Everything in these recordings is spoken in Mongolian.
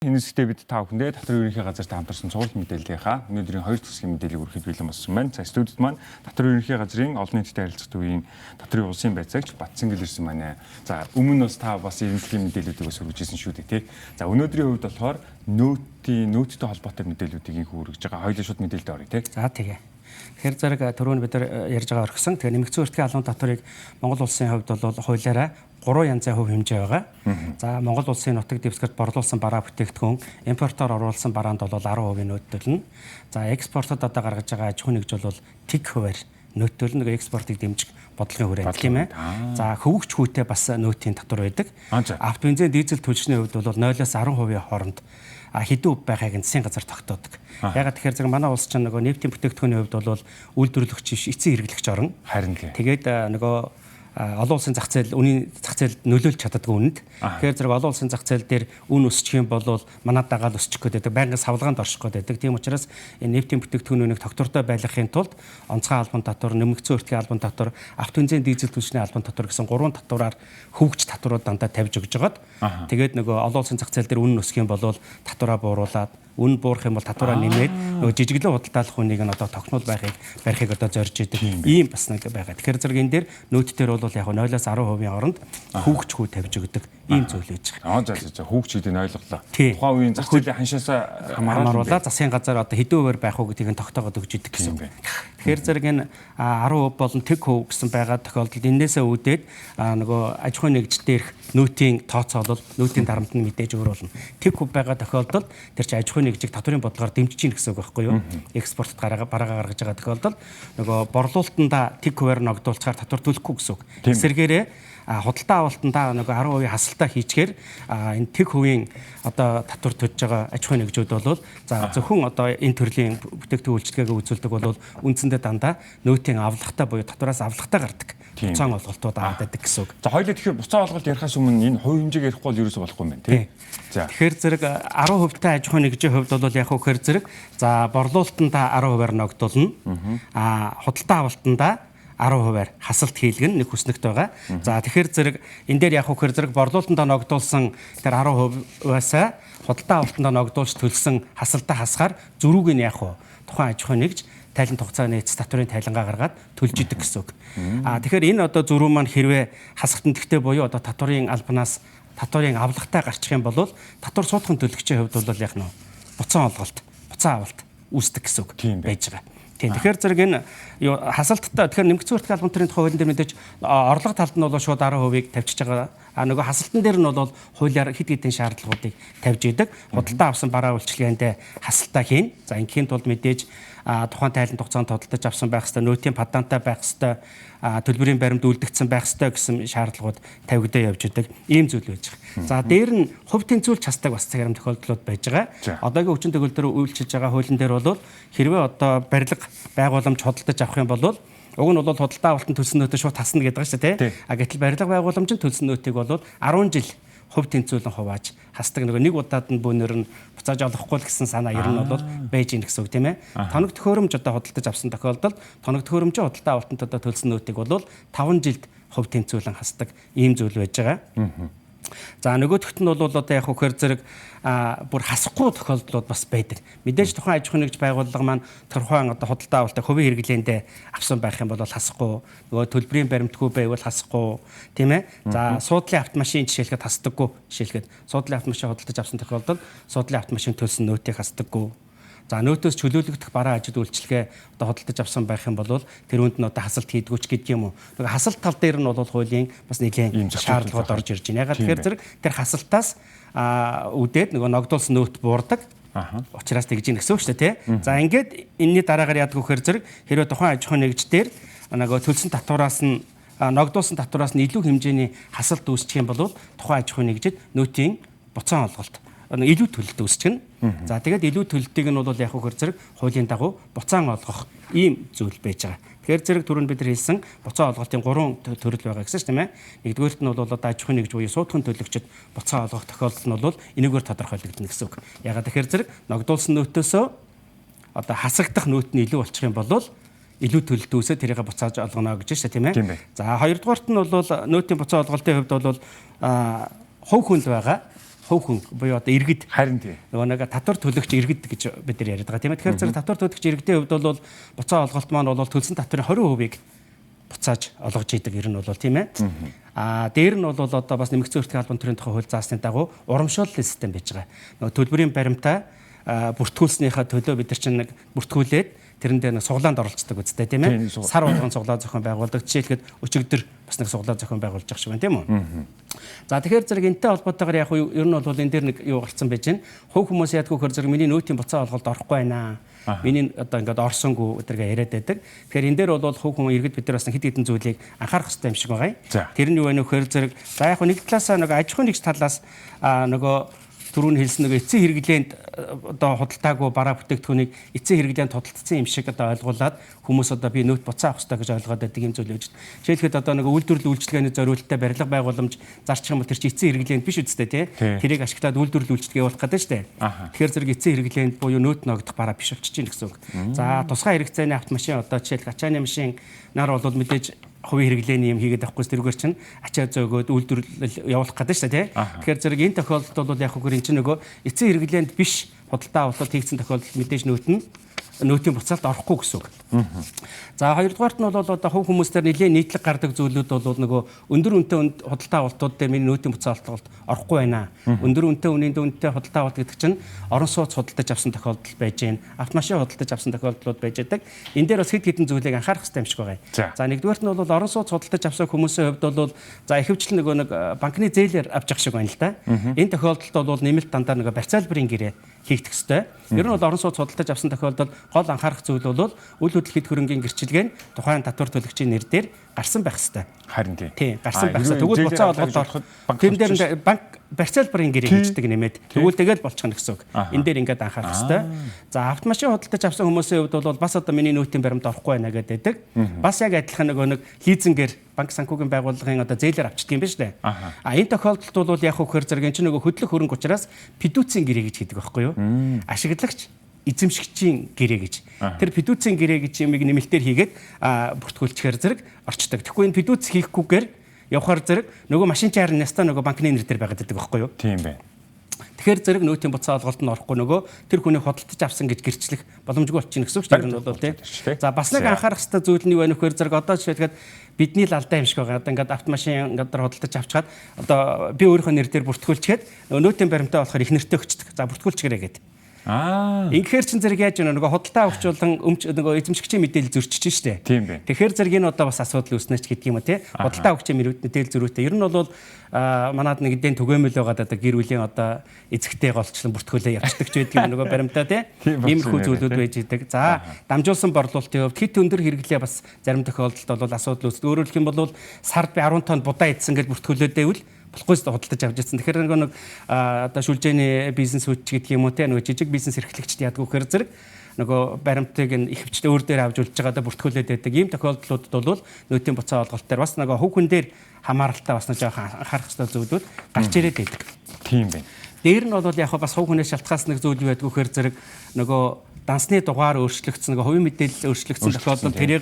Энэ хэсэгтээ бид та бүхэндээ татвар ерөнхий газарт хамтарсан цуглах мэдээллийнхаа өнөөдрийн 2 хэсгийн мэдээллийг өргөхөд бэлэн болсон байна. За студид маань татвар ерөнхий газрын олон нийтэд харилцагч үеийн татврын улсын байцаагч Батцангэл ирсэн байна. За өмнө нь бас та бас эренбэлийн мэдээллүүдийг бас хүргэжсэн шүү дээ тий. За өнөөдрийн хувьд болохоор нөөцтэй холбоотой мэдээллүүдийг хүргэж байгаа. Хоёулаа шууд мэдээлэлд оръё тий. За тэгээ. Тэгэхээр зэрэг түрүүн бид нар ярьж байгаа орхисон. Тэгээ нэмэгдсэн өртгийн албан татварыг Монгол улсын хувьд бол хуулиараа 3 янзын хувь хэмжээ байгаа. За Монгол улсын нутаг дэвсгэрт борлуулсан бараа бүтээгдэхүүн, импортоор оруулсан бараанд бол 10% нөөттөлнө. За экспортод одоо гаргаж байгаа аж ахуй нэгж бол тэг хувиар нөөттөлнө. Нэг экспортыг дэмжих бодлогын хүрээнд тийм ээ. За хөвөгч хүүтэй бас нөөтийн татвар байдаг. Авто бензин дизель түлшний хувьд бол 0-10% хооронд хэдэн үв байхыг нь засгийн газар тогтоодог. Ягаад тэгэхээр зэрэг манай улс чинь нөгөө нефтийн бүтээгдэхүүний хувьд бол үйлдвэрлэгч биш, эцсийн хэрэглэгч орн. Харин тийм. Тэгээд нөгөө олон улсын зах зээл үнийн зах зээлд нөлөөлж чаддаггүй үнэнд. Тэгэхээр зэрэг олон улсын зах зээл дээр үн өсчих юм бол манай дагаал өсчих гээд байдаг. Байнгын савлгаанд орших гээд байдаг. Тийм учраас энэ нефтийн бүтээгдэхүүнийг тогтвортой байлгахын тулд онцгой албан татвар, нэмэгдсэн өртгийн албан татвар, авто бензин дизель түлшний албан татвар гэсэн 3 татвараар хөвгч татварууд дандаа тавьж өгж байгаад. Тэгээд нөгөө олон улсын зах зээл дээр үн өсөх юм бол татвараа бууруулад үн буурах юм бол татвараа нэмээд нөгөө жижиглэн худалдаалах үнийг нь одоо тогтмол барихыг одоо зорж идэг. Ийм бас нэг байгаа. Тэгэхээр зэрэг энэ дээр нөөттөр бол яг 0-10% оронд хүүгч хүү тавьж өгдөг ийм зүйл байж байгаа. За хүүгч гэдэг нь ойлголоо. Тухайн үеийн зах зээлийн ханшаасаа хамааруулаад засгийн газар одоо хэдэн хувиар байх уу гэдгийг нь тогтоогод өгч идэг гэсэн үг. Тэгэхээр зэрэг энэ 10% болон тэг хөв гэсэн байгаа тохиолдолд энээсээ үүдээд нөгөө аж ахуй нэгж дээрх нөөтийн тооцоолол нөөтийн дарамт нь мэдээж өөр болно. Тэг хөв байгаа тохиолдолд тэр чинь аж ахуй нэгжийг татварын бодлогоор дэмжиж чинь гэсэн үг байхгүй юу? Экспортод бараагаа гаргаж байгаа тохиолдолд нөгөө борлуулалтанда тэг хувиар ногдуулчихаар татвар төлөхгүй гэсэн үг. Эсвэргээрээ худалдаа авалтандаа нөгөө 10% хасалтаа хийчихээр энэ тэг хувийн одоо татвар төлж байгаа аж ахуй нэгжүүд бол за зөвхөн одоо энэ төрлийн бүтээгдэхүүн үйлчлэгээ үзүүлдэг бол үндсэндээ дандаа нөөтийн авлагатай буюу татвараас авлагатай гардаг. Буцаан олголтууд аваад байдаг гэсэн үг. За хоёулаа тэгэхээр буцаан олголт ярихаас өмнө энэ хувь хэмжээг ярихгүй бол ерөөсөө болохгүй юм байна тий. За тэгэхээр зэрэг 10% тай аж ахуй нэгжийн хувьд бол яг хөөр зэрэг за борлуулалтанда 10%-аар ногдуулна. Худалдаа авалтандаа 10%-аар хасалт хийлгэн нэг хүснэгт байгаа. За тэгэхээр зэрэг энэ дээр яг хөөр зэрэг борлуулалтандаа ногдуулсан тэр 10%-аас худалдаа авалтандаа ногдуулж төлсөн хасалтаа хасгаар зөрүүг нь яг тухайн аж ахуй нэгж тайлан хугацааны эцэс татврын тайлангаа гаргаад төлж идэг гэсэн үг. Тэгэхээр энэ одоо зөрүү маань хэрвээ хасагт нэгтэй буюу одоо татврын албанаас татврын авлагатай гарчих юм бол татвар суудхан төлөгчийн хувьд бол яг нөө буцаан олголт, буцаан авалт үүсдэг гэсэн үг байж байгаа. Тэгэхээр зэрэг энэ хасалттай тэгэхээр нэмэгдсэн өртгийн албан татврын тухай хуулийн дээр мэдээж орлого талд нь бол шууд 10%-ийг тавьчихж байгаа. Нөгөө хасалтан дээр нь бол хуулиар хэд хэдэн шаардлагуудыг тавьж идэг. Худалдаа авсан бараа үйлчилгээндээ хасалтаа хийн. За ингийн тулд мэдээж тухайн тайлан хугацаанд тодтолж авсан байх ёстой, нөөтийн падантай байх ёстой, төлбөрийн баримт үлдэгдсэн байх ёстой гэсэн шаардлагууд тавигдаа явж идэг. Ийм зүйл байж байгаа. За дээр нь хувь тэнцвүүлж хасдаг бас цагаарам тохиолдлууд байж байгаа. Одоогийн хүчин төгөлдөр үйлчилж байгаа хуулийн дээр бол хэрвээ одоо барилга байгууламж худалдаж авах юм бол уг нь бол худалдаа авалтанд төлсөн нөөтөө шууд тасна гэдэг шүү дээ тий. Гэтэл барилга байгууламжинд төлсөн нөөтийг бол 10 жил хувь тэнцвүүлэн хувааж хасдаг. Нэг удаад нь бөөнөр нь буцааж олохгүй л гэсэн санаа ер нь бол байж ийн гэсэн үг тийм ээ. Тоног төхөөрөмж одоо худалдаж авсан тохиолдолд тоног төхөөрөмжөө худалдаа авалтанд одоо төлсөн нөөтийг бол 5 жилд хувь тэнцвүүлэн хасдаг ийм зүйл байж байгаа. За нөгөөхт нь бол одоо яг хөөр зэрэг бүр хасахгүй тохиолдлууд бас байдаг. Мэдээж тухайн аж ахуй нэгж байгууллага маань тухайн одоо худалдаа авалтаа хувийн хэрэглээндээ авсан байх юм бол хасахгүй. Нөгөө төлбөрийн баримтгүй байвал хасахгүй, тийм ээ. За суудлын автомашин жишээлхэд хасдаггүй. Жишээлхэд суудлын автомашин худалдаж авсан тохиолдолд суудлын автомашин төлсөн нөөтийг хасдаггүй. За нөөтөөс чөлөөлөгдөх бараа ажил үйлчлэгээ одоо худалдаж авсан байх юм бол тэр үнд нь одоо хасалт хийдгүүч гэдэг юм уу. Нэг хасалт тал дээр нь бол хуулийн бас нэгэн шаардлагууд орж ирж байна. Ягаад тэгэхээр зэрэг тэр хасалтаас үүдээд нөгөө ногдуулсан нөөт буурдаг. Учираас тэгж ийн гэсэн үг шүү дээ тий. За ингээд энэний дараагаар яадаг вэхээр зэрэг хэрвээ тухайн аж ахуй нэгж дээр нөгөө төлсөн татвараас нь ногдуулсан татвараас нь илүү хэмжээний хасалт үүсчих юм бол тухайн аж ахуй нэгжид нөөтийн буцаан олголт илүү төлөлт үүсчихнэ. За тэгээд илүү төлөлтийг нь бол яг хөөр зэрэг хуулийн дагуу буцаан олгох ийм зүйл байж байгаа. Тэгэхээр зэрэг түрүүнд бид нар хэлсэн буцаан олголтын 3 төрөл байгаа гэсэн чинь тийм ээ. Нэгдүгээрт нь бол одоо аж ахуй нэгж буюу суудхан төлөгчд буцаан олгох тохиолдол нь бол энэгээр тодорхойлогдно гэсэн үг. Ягаад тэгэхээр зэрэг ногдуулсан нөөтөөсөө одоо хасагдах нөөт нь илүү болчих юм бол илүү төлөлт үүсээ тэрийг буцааж олгоно гэж байна тийм ээ. За хоёрдугаарт нь бол нөөтийн буцаан олголтын хувьд бол хувь хүн л байгаа. хувь хүн буюу одоо иргэд Харин тий. нөгөө нэг татвар төлөгч иргэд гэж бид нар яриад байгаа тийм ээ. Тэгэхээр зэрэг татвар төлөгч иргэдийн хувьд бол буцаа олголт маань бол төлсөн татварын 20%-ийг буцааж олгож идэг ер нь бол тийм ээ. Дээр нь бол одоо бас нэмэгдсэн өртгийн албан төрийн тухай хууль заасны дагуу урамшууллын систем байж байгаа. Нөгөө төлбөрийн баримтаа бүртгүүлснийхаа төлөө бид нар чинь нэг бүртгүүлээд тэрэн дээр нэг суглаанд оролцдог үстэй тийм ээ. Сар болгон суглаа зохион байгуулдаг. Жишээлбэл өчигдөр бас нэг суглаа зохион байгуулж байгаа шиг байна тийм үү. За тэгэхээр зэрэг энэтэй холбоотойгоор яг ер нь бол энэ дээр нэг юу гарцсан байж байна. Хувь хүмүүс яадгүй хөр зэрэг миний нөөтийн буцаа олголт орохгүй байна. Миний одоо ингээд орсонгүй өдргээ яриад байдаг. Тэгэхээр энэ дээр бол хувь хүн иргэд бид нар бас хэд хэдэн зүйлийг анхаарах хэрэгтэй юм шиг байгаа. Тэр нь юу вэ нөхөр зэрэг за яг нэг талаасаа нэг аж ахуйн нэгж талаас нөгөө түрүүн хэлсэн нэг эцсийн хэрэглээнд одоо худалдаагүй бараа бүтээгдэхүүнийг эцсийн хэрэглээнд худалдсан юм шиг одоо ойлгуулад хүмүүс одоо би нөөт буцаа авах хэрэгтэй гэж ойлгоод байдаг юм зүйл үүж. Жишээлбэл одоо нэг үйлдвэрлэл үйлчилгээний зориулалттай барилга байгууламж зарчих юм бол тэр чинь эцсийн хэрэглээнд биш үстэй тий. Тэрийг ашиглаад үйлдвэрлэл үйлчилгээ явуулах гэдэг шүү дээ. Тэгэхээр зэрэг эцсийн хэрэглээнд буюу нөөт ногдох бараа биш болчих чинь гэсэн үг. За тусгай хэрэгцээний автомашин одоо жишээл ачааны машин нар бол мэдээж хувийн хэрэглээний юм хийгээд авахгүй тэрүүгээр чинь ачаа зөөгөөд үйлдвэрлэл явуулах гэдэг шүү дээ тий. Тэгэхээр зэрэг энэ тохиолдолд бол яг үгээр энэ чинь нөгөө эцсийн хэрэглээнд биш худалдаа авалт хийгдсэн тохиолдолд мэдээж нөөтийн буцаалт орохгүй гэсэн үг. За хоёрдугаарт нь бол одоо хувь хүмүүстээр нэлээд нийтлэг гардаг зүйлүүд бол нөгөө өндөр үнэтэй худалдаа авалтууд дээр миний нөөтийн буцаалт орохгүй байна. Өндөр үнэтэй үнийн дүнтэй худалдаа авалт гэдэг чинь орон сууц худалдаж авсан тохиолдол байж гэн, автомашин худалдаж авсан тохиолдлууд байж байдаг. Энэ дээр бас хэд хэдэн зүйлийг анхаарах хэрэгтэй юм шиг байгаа. За нэгдүгээрт нь бол орон сууц худалдаж авсан хүмүүсийн хувьд бол за ихэвчлэн нөгөө нэг банкны зээлээр авч явах шиг байна л да. Энэ тохиолдолд бол нэмэлт дандаа нөгөө барьцаалбарын гэрээ хийгдэх ёстой. Ер нь бол орон сууц худалдаж авсан тохиолдолд гол анхаарах зүйл бол үйл хөдлөл хэд хөрөнгийн гэрчилгээ нь тухайн татвар төлөгчийн нэр дээр гарсан байх ёстой. Харин тий. Гарсан байх ёстой. Тэгвэл буцаа олголт ороход тэр дээр банк барьцаалбарын гэрээ хийдэг нэмээд тэгвэл тэгэл болчихно гэсэн үг. Энэ дээр ингээд анхаарах ёстой. За автомашин худалдаж авсан хүмүүсийн хувьд бол бас одоо миний нөөтийн баримт орохгүй байна гэдэг. Бас яг адилхан нөгөө нэг лизингээр банк санхүүгийн байгууллагын одоо зээлээр авчдаг юм байна шүү дээ. Энэ тохиолдолд бол яг хөхөр зэрэг чинь нөгөө хөдлөх хөрөнгө учраас фидуцийн гэрээ гэж хэлдэг байхгүй юу? Ашиглагч эзэмшигчийн гэрээ гэж. Тэр фидуцийн гэрээ гэж юмыг нэмэлтээр хийгээд бүртгүүлчихээр зэрэг орчдөг. Тэгэхгүй энэ фидуц хийхгүйгээр явахаар зэрэг нөгөө машин чаар нястаа нөгөө банкны нэр дээр байгаад байдаг байхгүй юу? Тийм байна. Тэгэхээр зэрэг нөөтийн буцаа олголт нь орохгүй нөгөө тэр хүний худалдаж авсан гэж гэрчлэх боломжгүй болчихно гэсэн үг шүү дээ. Энэ бол тийм. За бас нэг анхаарах хэрэгтэй зүйл нь юу вэ нөхөр зэрэг одоо жишээлбэл бидний л алдаа юм шиг байгаа. Одоо ингээд автомашин ингээд худалдаж авчгаад одоо би өөрийнхөө нэр дээр бүртгүүлчихэд нөөтийн баримтаа болохоор их нэртэй өгчдөг. За бүртгүүлчихээрэй гэдэг. Ингээр чин зэрэг яаж вэ нөгөө худалдаа авч болон нөгөө эзэмшигчийн мэдээлэл зөрчиж штэ. Тийм бэ. Тэгэхээр зэрэг энэ одоо бас асуудал үүснэ ч гэдэг юм уу тий. Худалдаа авчийн мэдээлэл зөрүүтэй. Ер нь бол манад нэг дэн түгээмэл байгаа одоо гэр бүлийн одоо эзэгтэй голчлон бүртгүүлээ явчихдаг ч байдаг юм нөгөө баримтаа тий. Иймэрхүү зүйлүүд байж идэг. За дамжуулсан борлуулалтын хувьд хит өндөр хэрэглээ бас зарим тохиолдолд бол асуудал үүсдэг. Өөрөөр хэлэх юм бол сард би 10 тонн будаа идсэн гэж бүртгүүлээд байвал болохгүй худалдаж авч ирсэн. Тэгэхээр нэг одоо шүлжээний бизнес хүч гэдэг юм уу те нөгөө жижиг бизнес эрхлэгчд яадгүй хэр зэрэг нөгөө баримтыг нь их хвчтэй өөр дээр авч үлжиж байгаадаа бүртгүүлээд байдаг. Ийм тохиолдлуудд бол нөөтийн буцаа олголт дээр бас нөгөө хувь хүн дээр хамааралтай бас нэг жоохон анхаарах хэрэгтэй зүйлүүд гарч ирээд байдаг. Тийм байна. Дээр нь бол яг бас хувь хүнээс шалтгаалсан нэг зүйл юу байдгүй хэр зэрэг нөгөө дансны дугаар өөрчлөгдсөн нөгөө хувийн мэдээлэл өөрчлөгдсөн тохиолдолд тэрийг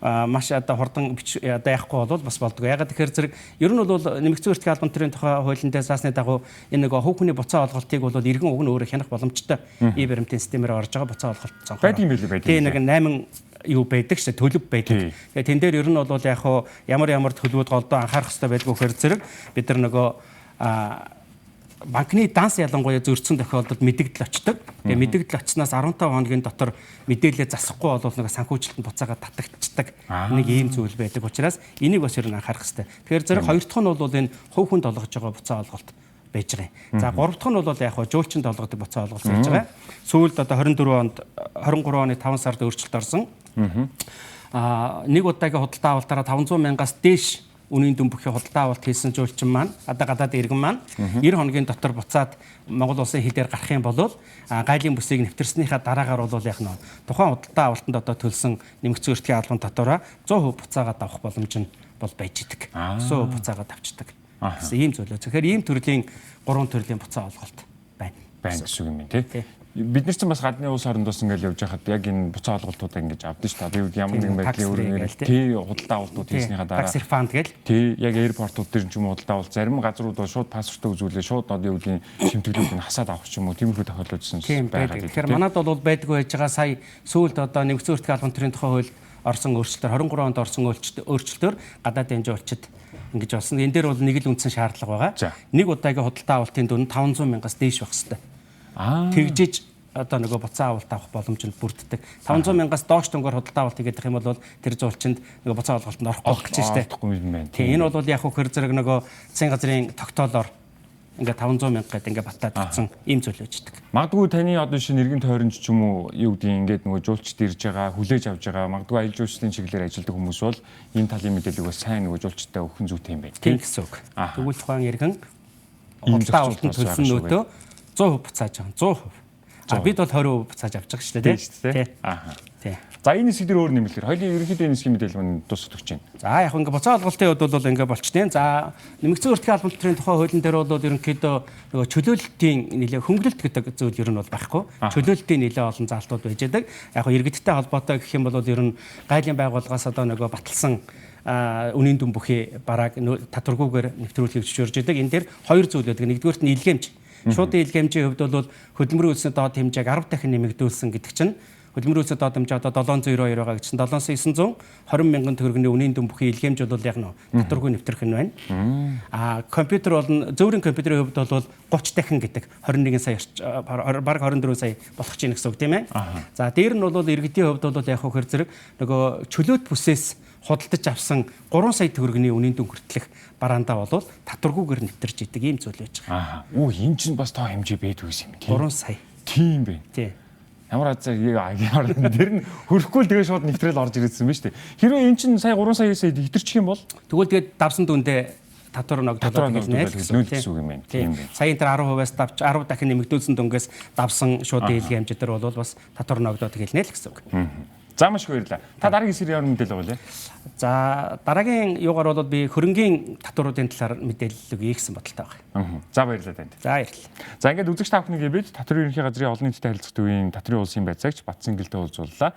маш одоо хурдан одоо яахгүй бол бас болдгоо. Ягаад тэгэхээр зэрэг ер нь бол нэмэгдсэн өртгийн албан төрийн тухай хуулийн дээр заасны дагуу энэ нөгөө хувь хүний буцаа олголтыг бол иргэн уг нь өөрөө хянах боломжтой баримтын системээр орж байгаа буцаа олголт цонхоор. Байдаг юм билүү байдаг. Тийм нэг 8 юу байдаг шүү дээ төлөв байдаг. Тэгээ тэн дээр ер нь бол яг хуу ямар төлөвүүд голдоо анхаарах хэрэгтэй байдгүй хэр зэрэг бид нар нөгөө банкны данс ялангуяа зөрчсөн тохиолдолд мэдэгдэл очдог. Тэгээ мэдэгдэл очсноос 15 хоногийн дотор мэдээлэл засахгүй бол нэг санхүүжилтөнд буцаагаад татагдчихдаг. Нэг ийм зүйл байдаг учраас энийг бас ер нь анхаарах хэрэгтэй. Тэгэхээр зэрэг хоёр дахь нь бол энэ хувь хүнд олгож байгаа буцаа олголт байж байгаа юм. За гурав дахь нь бол яг хоо жуулчинд олгодог буцаа олголт байж байгаа. Сүүлд одоо 23 оны 5 сард өөрчлөлт орсон. Нэг удаагийн худалдаа авалтаараа 500 мянгаас дээш үнийн дүн бүхий худалдаа авалт хийсэн жуулчин маань одоо гадаад иргэн маань 90 хоногийн дотор буцаад Монгол улсын хилээр гарах юм бол гайлын бүсийг нэвтэрснийхаа дараагаар бол яг нь тухайн худалдаа авалтанд одоо төлсөн нэмэгдсэн өртгийн албан татвараа 100% буцаагаад авах боломж нь бол байж идэг. 100% буцаагаад авчдаг. Гэсэн ийм зүйлээ. Тэгэхээр ийм төрлийн 3 төрлийн буцаа олголт байна. Байна гэсэн юм тий. бид нар ч бас гадны улс орондоос ингээл явж байхад яг энэ буцаа олголтуудаа ингэж авдсан шүү дээ. Би ямар нэгэн байдлын өөрөөр тий худалдаа авалтууд хийснийхаа дараа такс рефанд гэл тий яг аэропортууд дээр ч юм уу худалдаа авалт зарим газрууд бол шууд паспортоо үзүүлээ шууд одоо юу гэдгийг шимтгэлүүдийг хасаад авах ч юм уу тиймэрхүү тохиолдолдсон байгаа. Тэгэхээр манад бол байдгүй байж байгаа сая сүүлд одоо нэгдсэн хүртэлх албан төрийн тухай хууль орсон өөрчлөлтөөр 23 онд орсон өөрчлөлтөөр гадаадын хэмжээ олчид ингэж болсон. Энэ дээр бол нэг л үндсэн шаардлага байгаа. Нэг удаагийн худалдаа авалтын дүн 500 мянгаас дээш байх хэрэгтэй. Тэгжиж одоо нөгөө буцаа авалт авах боломжтой бүрддэг. 500 мянгаас доош дөнгөөр худалдаа авалт хийгээд их юм бол тэр зуулчинд нөгөө буцаа авалтанд орохгүй гэж байна шүү дээ. Тийм энэ бол яг хөр зэрэг нөгөө засгийн газрын тогтоолоор ингээ 500 мянга гэдэг ингээ батаад утсан ийм зүйл үүсдэг. Магадгүй таны одоо шинэ иргэн тойронд ч юм уу юу гэдгийг ингээд нөгөө жуулчд ирж байгаа, хүлээж авж байгаа, магадгүй аялал жуулчлалын чиглэлээр ажилладаг хүмүүс бол энэ талын мэдээллийг бас сайн нөгөө жуулчдтай өгөх зүйтэй юм байна. Тийм гэсэн үг. Тэгвэл тухайн иргэн худалдаа авалтанд төлсөн нөөтөө 100% буцааж байгаа. 100%. Бид бол 20% буцааж авч байгаа шүү дээ. Тийм. Тийм. За энэ хэсэг дээр өөр нэмэлтээр хоёулын ерөнхийдөө энэ хэсгийн мэдээлэл нь дуусах гэж байна. За яг ингээ буцаа олголтын хувьд бол ингээ болчтой. За нэмэгдсэн хүртэлх албан төрийн тухай хуулийн дээр бол ерөнхийдөө нөгөө чөлөөлөлтийн нэлээ хөнгөлөлт гэдэг зүйл ер нь бол байхгүй. Чөлөөлөлтийн нэлээ олон заалтууд байж байгаа. Яг иргэдтэй холбоотой гэх юм бол ер нь гайлын байгууллагаас одоо нөгөө баталсан үнийн дүн бүхий бараг татваргүйгээр нэвтрүүлгийг зөвшөөрж идэг. Энэ дээр хоёр зүйл байдаг. Нэгдүгээрт нь илгээмж. Шуудын илгээмжийн хувьд бол хөдөлмөрийн үйлсний доод хэмжээг 10 дахин нэмэгдүүлсэн гэдэг чинь хөдөлмөрийн үйлсний доод хэмжээ одоо 792 байгаа гэсэн 7,920 мянган төгрөгийн үнийн дүн бүхий илгээмж бол яг нөө татваргүй нэвтрэх нь байна. Компьютер бол зөөврийн компьютерийн хувьд бол 30 дахин гэдэг 21 сая бараг 24 сая болох чинь гэсэн үг тийм ээ. За дээр нь бол иргэдийн хувьд бол яг хөр зэрэг нөгөө чөлөөт бүсээс худалдаж авсан 3 сая төгрөгийн үнийн дүн хүртэлх бараандаа бол татваргүйгээр нэвтэрч идэг ийм зүйл байж байгаа. Энэ чинь бас тоо хэмжээ байдгүй юм тийм. 3 сая. Тийм бэ. Тийм. Ямар азар тэр нь хөрөхгүй л тэгээ шууд нэвтрэл орж ирсэн байна шүү дээ. Хэрвээ эн чинь сая 3 саяас нэвтэрчих юм бол тэгвэл тэгээд давсан дүндээ татвар ногдоод нөл гэсэн үг юм байна. Тийм байна. Саяын тэр 10%-аас давч 10 дахин нэмэгдүүлсэн дүнгээс давсан шуудын илгээмж дээр бол бас татвар ногдоод хэлнэ л гэсэн үг. За маш их баярлалаа. Та дараагийн сэрийн ямар мэдээлэл өгүүлээ? За дараагийн юугаар бол би хөрөнгийн татваруудын талаар мэдээлэл өгье гэсэн бодолтой байна. За баярлалаа танд. За баярлалаа. За ингээд үзэгч та бүхнийг бид татварын ерөнхий газрын олон нийтэд харилцагч үеийн татварын улсын байцаагч Батцэн Гэлтэй уулзууллаа.